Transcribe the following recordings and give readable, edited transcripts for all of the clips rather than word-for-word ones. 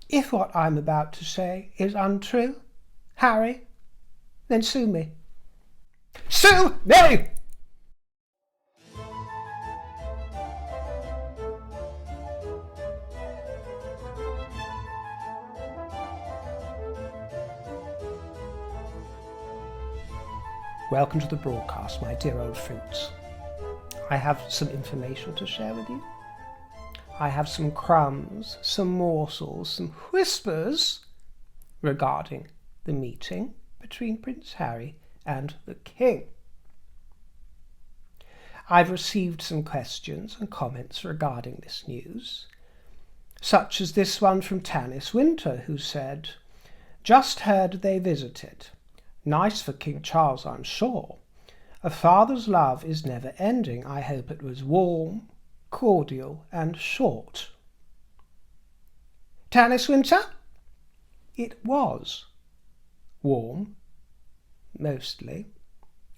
If what I'm about to say is untrue, Harry, then sue me. Sue me! Welcome to the broadcast, my dear old fruits. I have some information to share with you. I have some crumbs, some morsels, some whispers regarding the meeting between Prince Harry and the King. I've received some questions and comments regarding this news, such as this one from Tanis Winter, who said, "Just heard they visited. Nice for King Charles, I'm sure. A father's love is never ending. I hope it was warm, cordial and short." Tanis Winter? It was warm, mostly,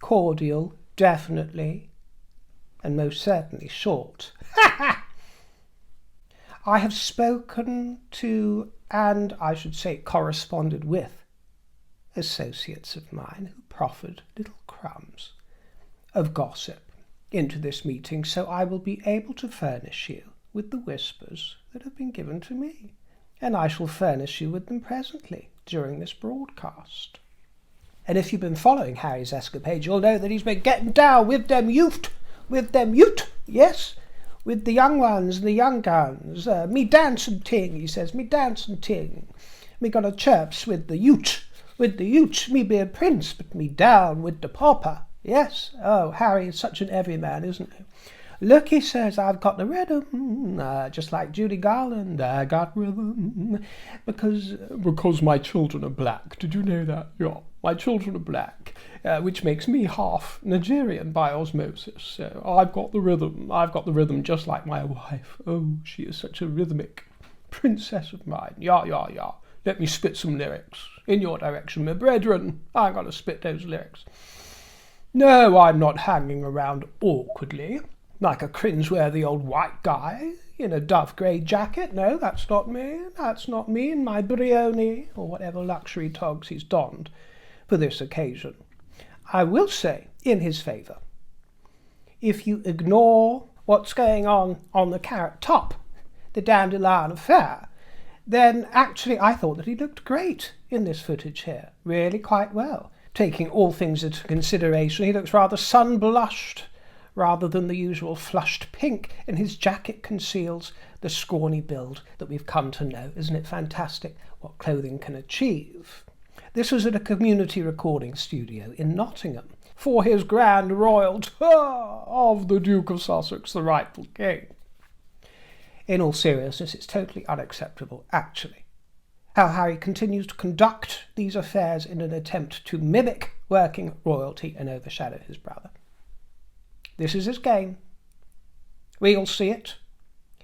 cordial, definitely, and most certainly short. I have spoken to, and I should say corresponded with, associates of mine who proffered little crumbs of gossip into this meeting, so I will be able to furnish you with the whispers that have been given to me, and I shall furnish you with them presently during this broadcast. And if you've been following Harry's escapades, you'll know that he's been getting down with them youth, yes, with the young ones and the young guns. Me dancing ting, he says, me dancing ting. Me gonna chirps with the ute, me be a prince, but me down with the pauper. Yes, oh, Harry is such an everyman, isn't he? Look, he says, I've got the rhythm, just like Judy Garland, I got rhythm, because my children are black. Did you know that? Yeah, my children are black, which makes me half Nigerian by osmosis. So I've got the rhythm just like my wife. Oh, she is such a rhythmic princess of mine. Yeah. Let me spit some lyrics in your direction, my brethren. I'm going to spit those lyrics. No, I'm not hanging around awkwardly, like a cringeworthy old white guy in a dove grey jacket. No, that's not me. That's not me in my brioni, or whatever luxury togs he's donned for this occasion. I will say, in his favour, if you ignore what's going on the Carrot Top, the Dandelion Affair, then actually I thought that he looked great in this footage here, really quite well. Taking all things into consideration, he looks rather sun-blushed rather than the usual flushed pink, and his jacket conceals the scrawny build that we've come to know. Isn't it fantastic what clothing can achieve? This was at a community recording studio in Nottingham for his grand royalty of the Duke of Sussex, the rightful king. In all seriousness, it's totally unacceptable, actually, how Harry continues to conduct these affairs in an attempt to mimic working royalty and overshadow his brother. This is his game. We'll see it.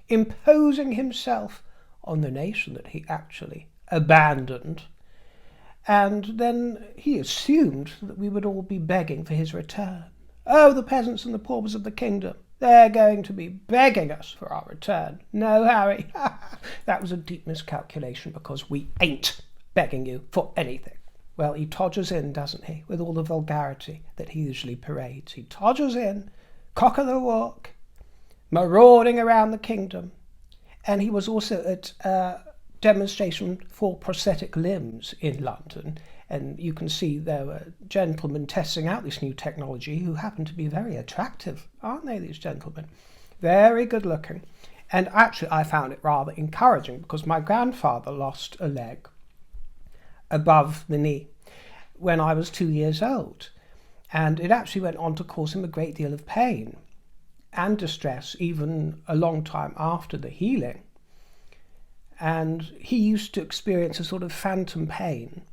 Imposing himself on the nation that he actually abandoned. And then he assumed that we would all be begging for his return. Oh, the peasants and the paupers of the kingdom. They're going to be begging us for our return. No, Harry, that was a deep miscalculation, because we ain't begging you for anything. Well, he todgers in, doesn't he, with all the vulgarity that he usually parades. He todgers in, cock of the walk, marauding around the kingdom. And he was also at a demonstration for prosthetic limbs in London. And you can see there were gentlemen testing out this new technology who happen to be very attractive, aren't they, these gentlemen? Very good looking. And actually I found it rather encouraging, because my grandfather lost a leg above the knee when I was 2 years old. And it actually went on to cause him a great deal of pain and distress, even a long time after the healing. And he used to experience a sort of phantom pain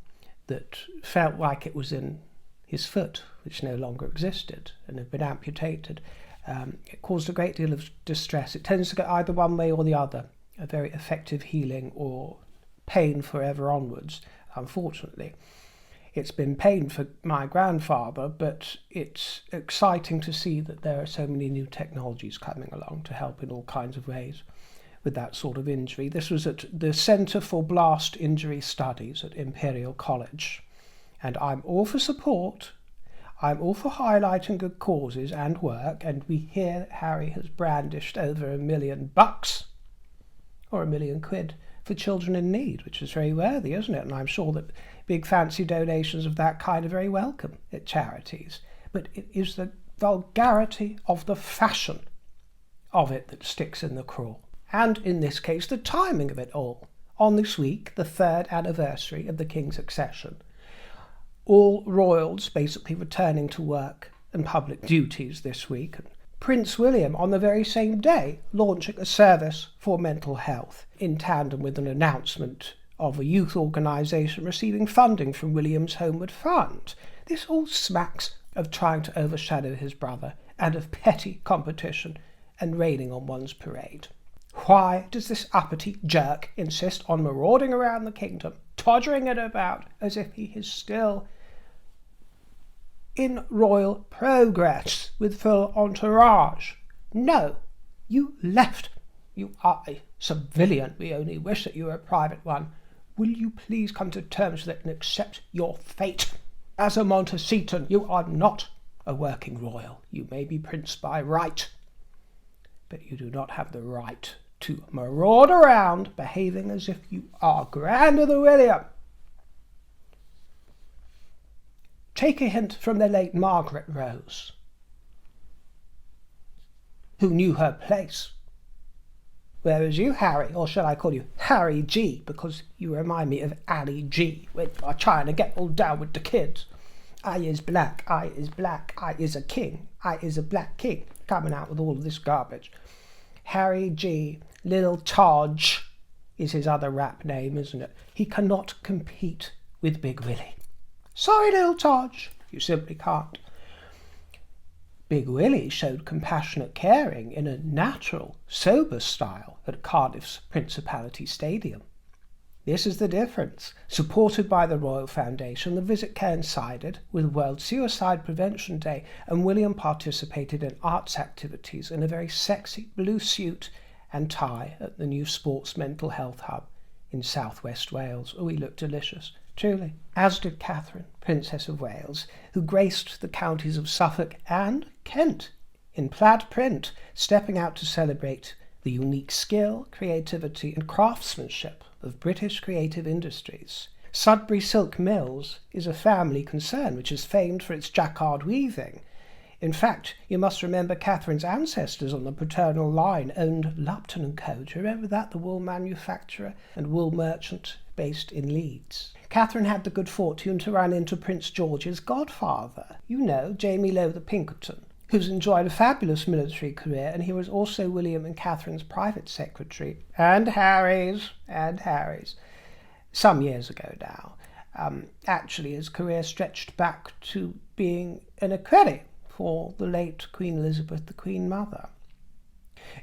that felt like it was in his foot, which no longer existed and had been amputated. It caused a great deal of distress. It tends to go either one way or the other, a very effective healing or pain forever onwards, unfortunately. It's been pain for my grandfather, but it's exciting to see that there are so many new technologies coming along to help in all kinds of ways with that sort of injury. This was at the Centre for Blast Injury Studies at Imperial College. And I'm all for support. I'm all for highlighting good causes and work, and we hear that Harry has brandished over $1 million or £1 million for children in need, which is very worthy, isn't it? And I'm sure that big fancy donations of that kind are very welcome at charities. But it is the vulgarity of the fashion of it that sticks in the craw. And in this case, the timing of it all. On this week, the 3rd anniversary of the King's accession, all royals basically returning to work and public duties this week, and Prince William on the very same day launching a service for mental health in tandem with an announcement of a youth organisation receiving funding from William's Homeward Fund. This all smacks of trying to overshadow his brother and of petty competition and raining on one's parade. Why does this uppity jerk insist on marauding around the kingdom, toddling it about as if he is still in royal progress with full entourage? No, you left. You are a civilian. We only wish that you were a private one. Will you please come to terms with it and accept your fate? As a Montecito, you are not a working royal. You may be prince by right, but you do not have the right to maraud around behaving as if you are grander than William. Take a hint from the late Margaret Rose, who knew her place. Whereas you, Harry, or shall I call you Harry G, because you remind me of Ali G, when you are trying to get all down with the kids. I is black, I is black, I is a king, I is a black king, coming out with all of this garbage. Harry G, Little Todge is his other rap name, isn't it? He cannot compete with Big Willie. Sorry, Little Todge, you simply can't. Big Willie showed compassionate caring in a natural, sober style at Cardiff's Principality Stadium. This is the difference. Supported by the Royal Foundation, the visit coincided with World Suicide Prevention Day, and William participated in arts activities in a very sexy blue suit and tie at the new Sports Mental Health Hub in southwest Wales. Oh, he looked delicious, truly. As did Catherine, Princess of Wales, who graced the counties of Suffolk and Kent in plaid print, stepping out to celebrate the unique skill, creativity and craftsmanship of British creative industries. Sudbury Silk Mills is a family concern which is famed for its jacquard weaving. In fact, you must remember Catherine's ancestors on the paternal line owned Lupton & Co. Do you remember that? The wool manufacturer and wool merchant based in Leeds. Catherine had the good fortune to run into Prince George's godfather, you know, Jamie Lowe the Pinkerton, who's enjoyed a fabulous military career, and he was also William and Catherine's private secretary, and Harry's, some years ago now. Actually, his career stretched back to being an equerry for the late Queen Elizabeth, the Queen Mother.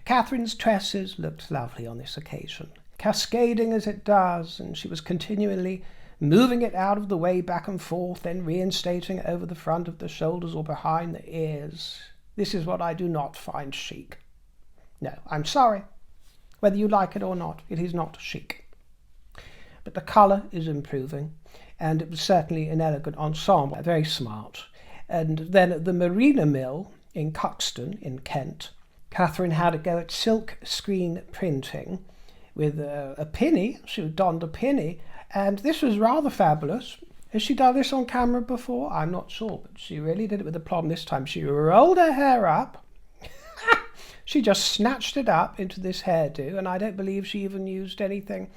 Catherine's tresses looked lovely on this occasion, cascading as it does, and she was continually moving it out of the way back and forth, then reinstating it over the front of the shoulders or behind the ears. This is what I do not find chic. No, I'm sorry. Whether you like it or not, it is not chic. But the colour is improving, and it was certainly an elegant ensemble, very smart. And then at the Marina Mill in Cuxton in Kent, Catherine had a go at silk screen printing with a pinny. She donned a pinny, and this was rather fabulous. Has she done this on camera before? I'm not sure, but she really did it with aplomb this time. She rolled her hair up. She just snatched it up into this hairdo, and I don't believe she even used anything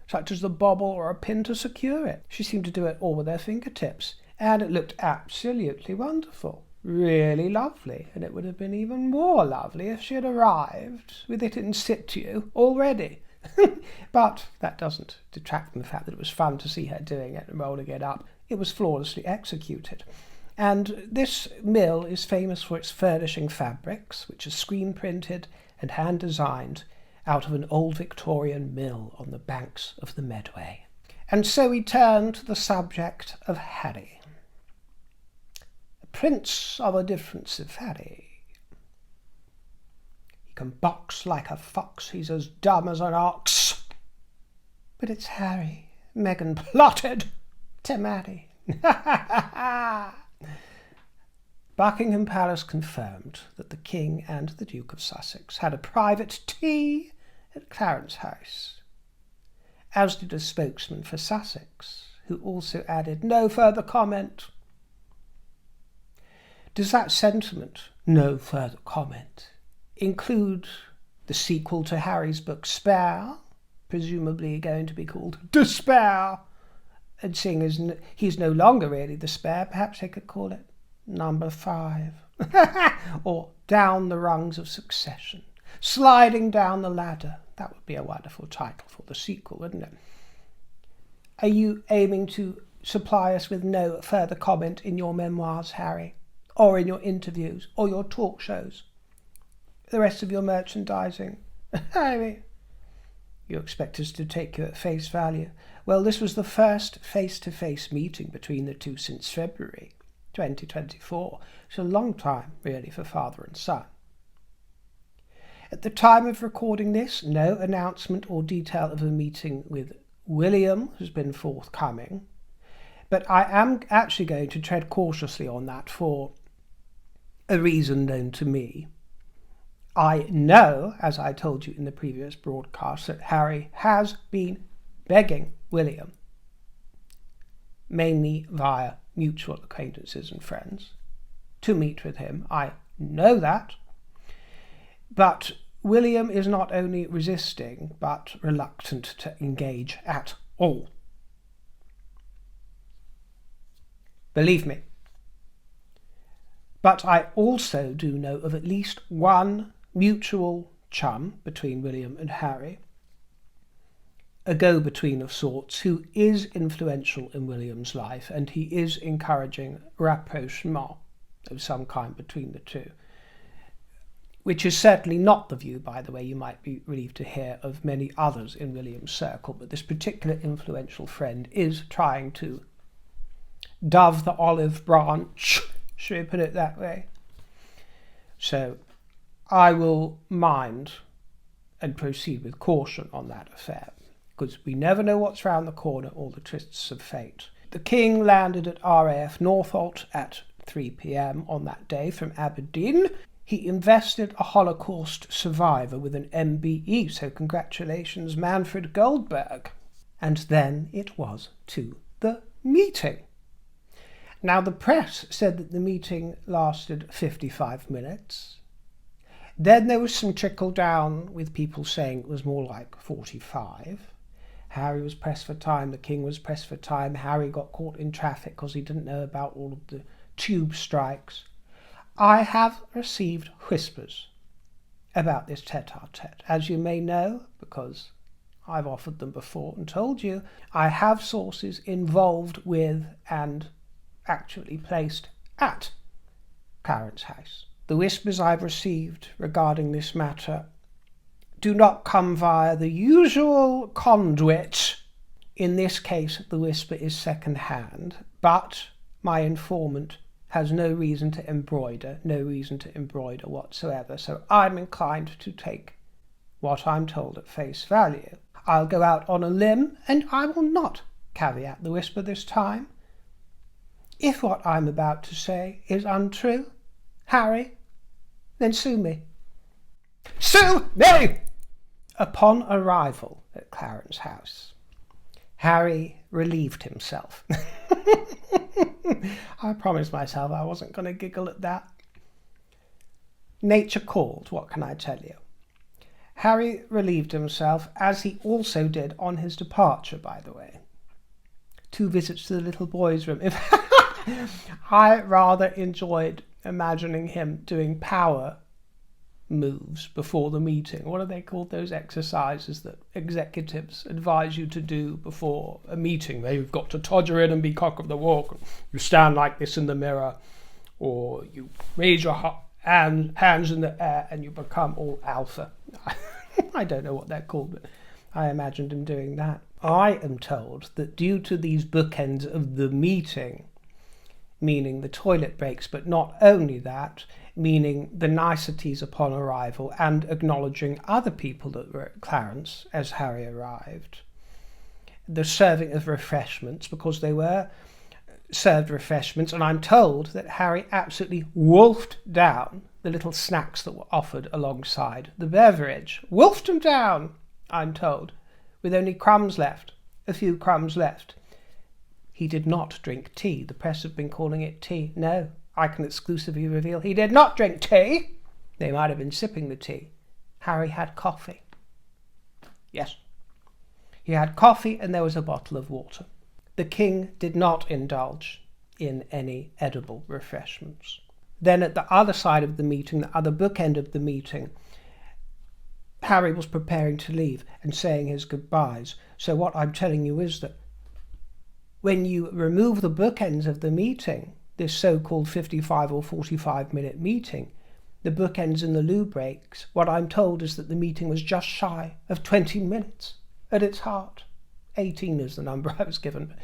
such as the bobble or a pin to secure it. She seemed to do it all with her fingertips, and it looked absolutely wonderful. Really lovely, and it would have been even more lovely if she had arrived with it in situ already. But that doesn't detract from the fact that it was fun to see her doing it and rolling it up. It was flawlessly executed. And this mill is famous for its furnishing fabrics, which are screen printed and hand designed out of an old Victorian mill on the banks of the Medway. And so we turn to the subject of Harry. A prince of a different safari. He can box like a fox, he's as dumb as an ox. But it's Harry Meghan plotted to marry. Buckingham Palace confirmed that the King and the Duke of Sussex had a private tea at Clarence House, as did a spokesman for Sussex, who also added, "No further comment." Does that sentiment, "no further comment," include the sequel to Harry's book Spare, presumably going to be called Despair? And seeing as he's no longer really the Spare, perhaps they could call it Number 5. Or Down the Rungs of Succession. Sliding Down the Ladder. That would be a wonderful title for the sequel, wouldn't it? Are you aiming to supply us with no further comment in your memoirs, Harry? Or in your interviews? Or your talk shows? The rest of your merchandising? I mean, you expect us to take you at face value. Well, this was the first face-to-face meeting between the two since February 2024. It's a long time, really, for father and son. At the time of recording this, no announcement or detail of a meeting with William has been forthcoming, but I am actually going to tread cautiously on that for a reason known to me. I know, as I told you in the previous broadcast, that Harry has been begging William, mainly via mutual acquaintances and friends, to meet with him. I know that. But William is not only resisting, but reluctant to engage at all. Believe me. But I also do know of at least one mutual chum between William and Harry, a go-between of sorts, who is influential in William's life, and he is encouraging rapprochement of some kind between the two, which is certainly not the view, by the way, you might be relieved to hear, of many others in William's circle, but this particular influential friend is trying to dove the olive branch, should we put it that way? So I will mind and proceed with caution on that affair, because we never know what's round the corner or the twists of fate. The King landed at RAF Northolt at 3 p.m. on that day from Aberdeen. He invested a Holocaust survivor with an MBE, so congratulations, Manfred Goldberg. And then it was to the meeting. Now, the press said that the meeting lasted 55 minutes. Then there was some trickle down with people saying it was more like 45. Harry was pressed for time, the King was pressed for time. Harry got caught in traffic because he didn't know about all of the tube strikes. I have received whispers about this tete-a-tete. As you may know, because I've offered them before and told you, I have sources involved with and actually placed at Clarence House. The whispers I've received regarding this matter do not come via the usual conduit. In this case, the whisper is second-hand, but my informant has no reason to embroider whatsoever, so I'm inclined to take what I'm told at face value. I'll go out on a limb, and I will not caveat the whisper this time. If what I'm about to say is untrue, Harry, then sue me. Sue me! Upon arrival at Clarence House, Harry relieved himself. I promised myself I wasn't going to giggle at that. Nature called, what can I tell you? Harry relieved himself, as he also did on his departure, by the way. 2 visits to the little boys' room. I rather enjoyed imagining him doing power moves before the meeting. What are they called, those exercises that executives advise you to do before a meeting? You've got to todger in and be cock of the walk. You stand like this in the mirror, or you raise your hands in the air and you become all alpha. I don't know what they're called, but I imagined him doing that. I am told that due to these bookends of the meeting, meaning the toilet breaks, but not only that, meaning the niceties upon arrival and acknowledging other people that were at Clarence as Harry arrived. The serving of refreshments, because they were served refreshments, and I'm told that Harry absolutely wolfed down the little snacks that were offered alongside the beverage. Wolfed them down, I'm told, with only crumbs left, a few crumbs left. He did not drink tea. The press have been calling it tea. No, I can exclusively reveal he did not drink tea. They might have been sipping the tea. Harry had coffee. Yes. He had coffee and there was a bottle of water. The king did not indulge in any edible refreshments. Then at the other side of the meeting, the other bookend of the meeting, Harry was preparing to leave and saying his goodbyes. So what I'm telling you is that when you remove the bookends of the meeting, this so-called 55 or 45-minute meeting, the bookends and the loo breaks, what I'm told is that the meeting was just shy of 20 minutes at its heart. 18 is the number I was given, but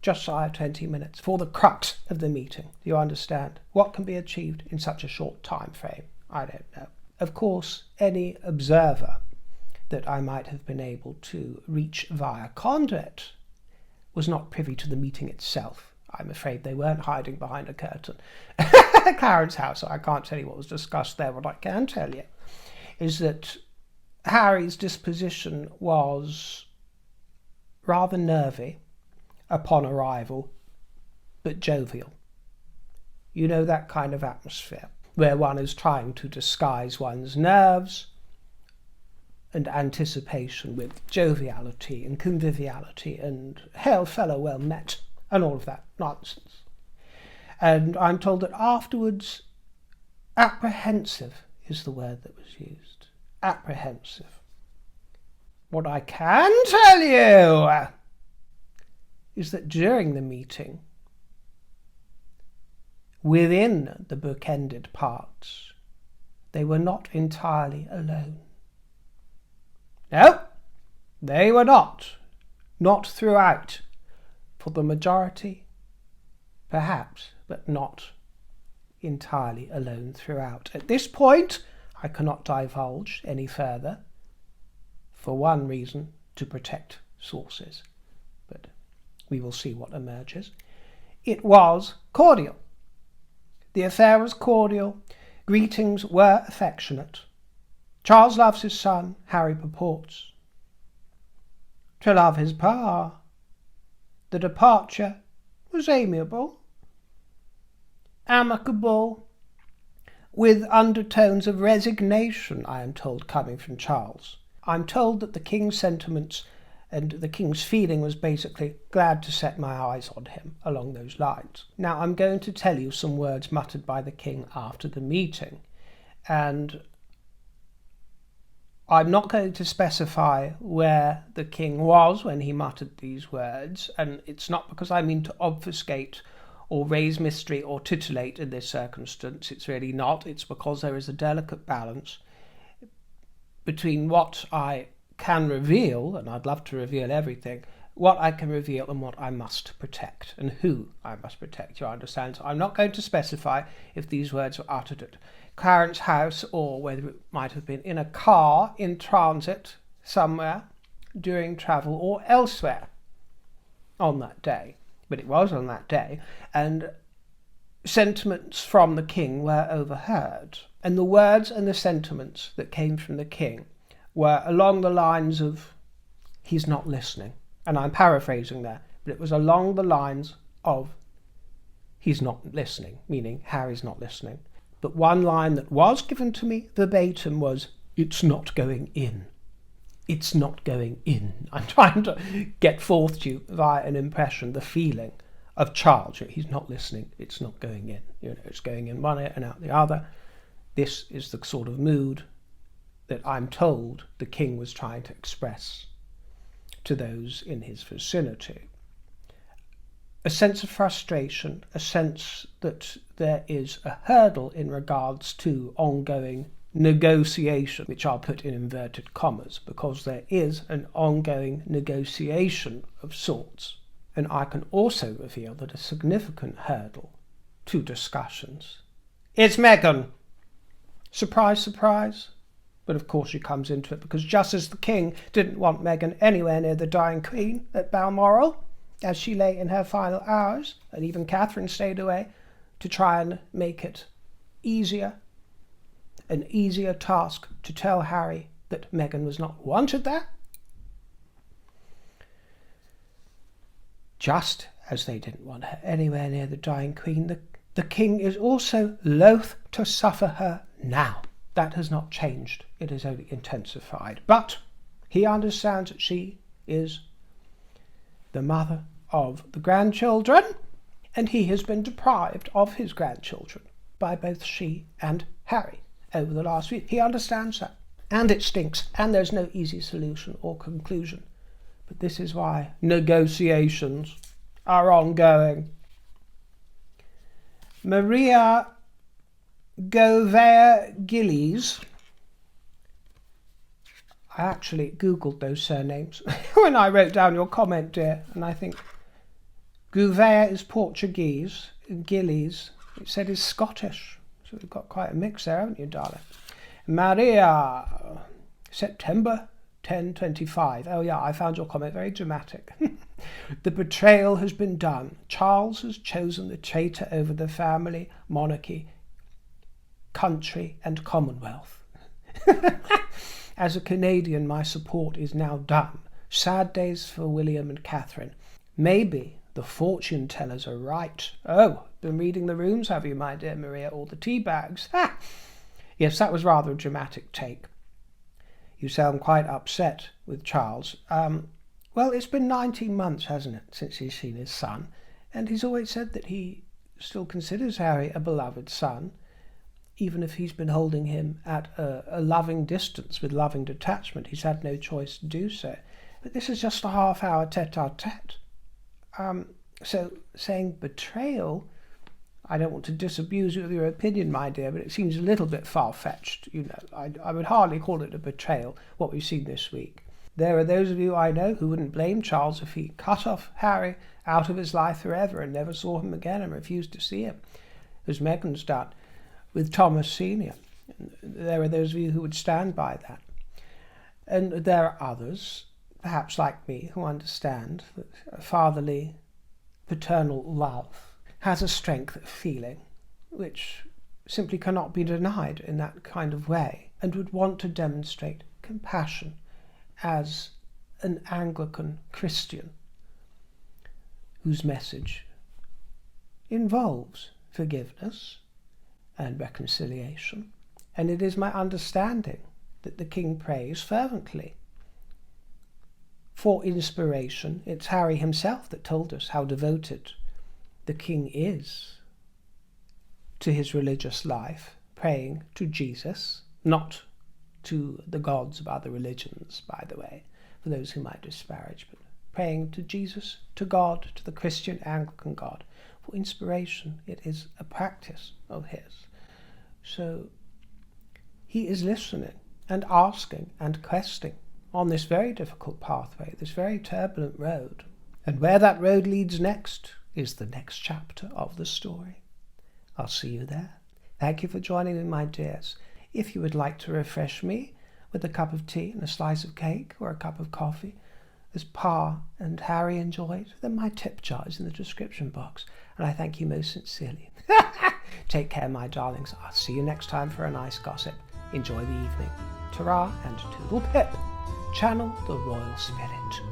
just shy of 20 minutes for the crux of the meeting. Do you understand? What can be achieved in such a short time frame? I don't know. Of course, any observer that I might have been able to reach via conduit was not privy to the meeting itself. I'm afraid they weren't hiding behind a curtain. Clarence House, so I can't tell you what was discussed there. What I can tell you is that Harry's disposition was rather nervy upon arrival, but jovial. You know that kind of atmosphere where one is trying to disguise one's nerves and anticipation with joviality and conviviality and hail fellow well met and all of that nonsense. And I'm told that afterwards, apprehensive is the word that was used. Apprehensive. What I can tell you is that during the meeting, within the bookended parts, they were not entirely alone. No, they were not. Not throughout. For the majority, perhaps, but not entirely alone throughout. At this point, I cannot divulge any further, for one reason, to protect sources. But we will see what emerges. It was cordial. The affair was cordial. Greetings were affectionate. Charles loves his son, Harry purports to love his pa. The departure was amiable, amicable, with undertones of resignation, I am told, coming from Charles. I'm told that the king's sentiments and the king's feeling was basically glad to set my eyes on him along those lines. Now, I'm going to tell you some words muttered by the king after the meeting, and I'm not going to specify where the king was when he muttered these words, and it's not because I mean to obfuscate or raise mystery or titillate in this circumstance. It's really not. It's because there is a delicate balance between what I can reveal, and I'd love to reveal everything, what I can reveal and what I must protect, and who I must protect, you understand? So I'm not going to specify if these words were uttered at Clarence House or whether it might have been in a car in transit somewhere during travel or elsewhere on that day. But it was on that day, and sentiments from the king were overheard. And the words and the sentiments that came from the king were along the lines of, he's not listening. And I'm paraphrasing there, but it was along the lines of, he's not listening, meaning Harry's not listening. But one line that was given to me verbatim was, it's not going in. It's not going in. I'm trying to get forth to you via an impression, the feeling of Charles. He's not listening. It's not going in. It's going in one ear and out the other. This is the sort of mood that I'm told the king was trying to express to those in his vicinity. A sense of frustration, a sense that there is a hurdle in regards to ongoing negotiation, which I'll put in inverted commas, because there is an ongoing negotiation of sorts. And I can also reveal that a significant hurdle to discussions. It's Meghan. Surprise, surprise. But of course she comes into it because just as the king didn't want Meghan anywhere near the dying queen at Balmoral, as she lay in her final hours, and even Catherine stayed away to try and make it an easier task to tell Harry that Meghan was not wanted there. Just as they didn't want her anywhere near the dying queen, the king is also loath to suffer her now. That has not changed. It has only intensified. But he understands that she is the mother of the grandchildren, and he has been deprived of his grandchildren by both she and Harry over the last week. He understands that. And it stinks. And there's no easy solution or conclusion. But this is why negotiations are ongoing. Maria Gillies. I actually Googled those surnames when I wrote down your comment, dear, and I think Gouveia is Portuguese, Gillies, it said, is Scottish. So we've got quite a mix there, haven't you, darling? Maria, September 10/25. Oh yeah, I found your comment very dramatic. The betrayal has been done. Charles has chosen the traitor over the family, monarchy, country and Commonwealth. As a Canadian, my support is now done. Sad days for William and Catherine. Maybe the fortune tellers are right. Oh, been reading the rooms, have you, my dear Maria? All the tea bags. Ha! Yes, that was rather a dramatic take. You sound quite upset with Charles. Well, it's been 19 months, hasn't it, since he's seen his son, and he's always said that he still considers Harry a beloved son, even if he's been holding him at a loving distance with loving detachment. He's had no choice to do so. But this is just a half-hour tete-a-tete. So saying betrayal, I don't want to disabuse you of your opinion, my dear, but it seems a little bit far-fetched. You know, I would hardly call it a betrayal, what we've seen this week. There are those of you I know who wouldn't blame Charles if he cut off Harry out of his life forever and never saw him again and refused to see him, as Meghan's done with Thomas Sr. There are those of you who would stand by that. And there are others, perhaps like me, who understand that fatherly, paternal love has a strength of feeling which simply cannot be denied in that kind of way, and would want to demonstrate compassion as an Anglican Christian whose message involves forgiveness and reconciliation. And it is my understanding that the King prays fervently for inspiration. It's Harry himself that told us how devoted the King is to his religious life, praying to Jesus, not to the gods of other religions, by the way, for those who might disparage, but praying to Jesus, to God, to the Christian Anglican God, for inspiration. It is a practice of his. So he is listening and asking and questing on this very difficult pathway, this very turbulent road. And where that road leads next is the next chapter of the story. I'll see you there. Thank you for joining me, my dears. If you would like to refresh me with a cup of tea and a slice of cake or a cup of coffee, as Pa and Harry enjoyed, then my tip jar is in the description box, and I thank you most sincerely. Take care, my darlings. I'll see you next time for a nice gossip. Enjoy the evening. Ta-ra and toodle pip. Channel the royal spirit.